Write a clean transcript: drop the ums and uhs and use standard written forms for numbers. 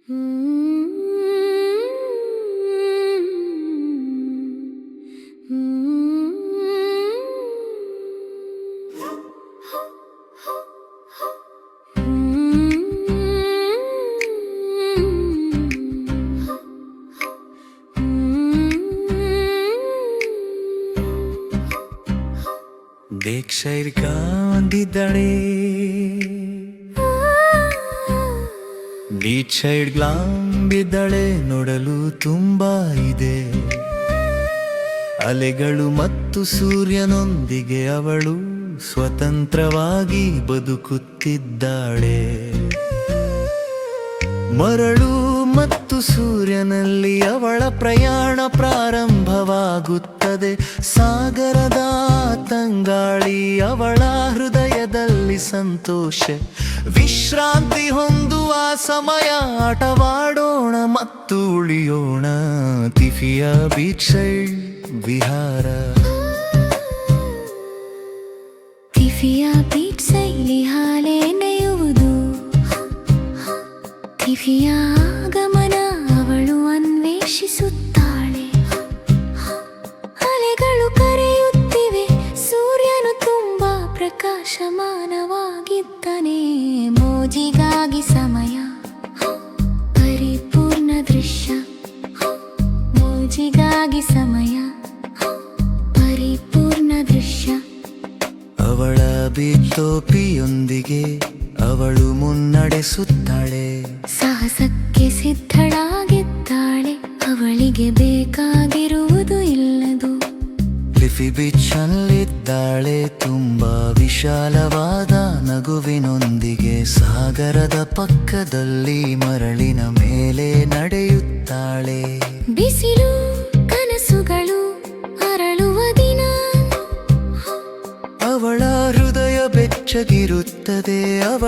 ದೇಖ್ ಶೈರ್ಗ ಒಂದಿದ್ದಾಳೆ, beach side ಗ್ಲಾಂಬಿದ್ದಾಳೆ, ನೋಡಲು ತುಂಬಾ ಇದೆ. ಅಲೆಗಳು ಮತ್ತು ಸೂರ್ಯನೊಂದಿಗೆ ಅವಳು ಸ್ವತಂತ್ರವಾಗಿ ಬದುಕುತ್ತಿದ್ದಾಳೆ. ಮರಳು ಮತ್ತು ಸೂರ್ಯನಲ್ಲಿ ಅವಳ ಪ್ರಯಾಣ ಪ್ರಾರಂಭವಾಗುತ್ತದೆ. ಸಾಗರದ ತಂಗಾಳಿ ಅವಳ ಹೃದಯದಲ್ಲಿ ಸಂತೋಷ. ವಿಶ್ರಾಂತಿ ಹೊಂದುವ ಸಮಯ, ಆಟವಾಡೋಣ ಮತ್ತು ಉಳಿಯೋಣ. ತಿಫಿಯಾ ಬೀಚ್ ಸೈಡ್ ವಿಹಾರ. ತಿಫಿಯಾ ಬೀಚ್ ಸೈಲಿ ಹಾಲೆ ನೆಯುವುದು. ತಿಫಿಯಾ ಆಗಮನ ಅವಳು ಅನ್ವೇಷಿಸುತ್ತಾಳೆ. ಅಲೆಗಳು ಕರೆಯುತ್ತಿವೆ, ಸೂರ್ಯನು ತುಂಬಾ ಪ್ರಕಾಶಮಾನವಾಗಿದ್ದಾನೆ. ಮೋಜಿಗಾಗಿ ಸಮಯ, ಪರಿಪೂರ್ಣ ದೃಶ್ಯ. ಮೋಜಿಗಾಗಿ ಸಮಯ, ಪರಿಪೂರ್ಣ ದೃಶ್ಯ. ಅವಳ ಬಿಟ್ಟೋಪಿಯೊಂದಿಗೆ ಅವಳು ಮುನ್ನಡೆಸುತ್ತಾಳೆ. ಸಾಹಸಕ್ಕೆ ಸಿದ್ಧಳಾಗಿದ್ದಾಳೆ, ಅವಳಿಗೆ ಬೇಕಾಗಿರುವುದು ಇಲ್ಲದು. ಲಿಫಿ ಬೀಚ್ನಲ್ಲಿದ್ದಾಳೆ, ತುಂಬಾ ವಿಶಾಲವಾದ ನಗುವಿನೊಂದಿಗೆ. ಸಾಗರದ ಪಕ್ಕದಲ್ಲಿ ಮರಳಿನ ಮೇಲೆ ನಡೆಯುತ್ತಾಳೆ. ಬಿಸಿಲು ಕನಸುಗಳು ಅರಳುವ ದಿನ. ಅವಳ ಹೃದಯ ಬೆಚ್ಚಗಿರುತ್ತದೆ.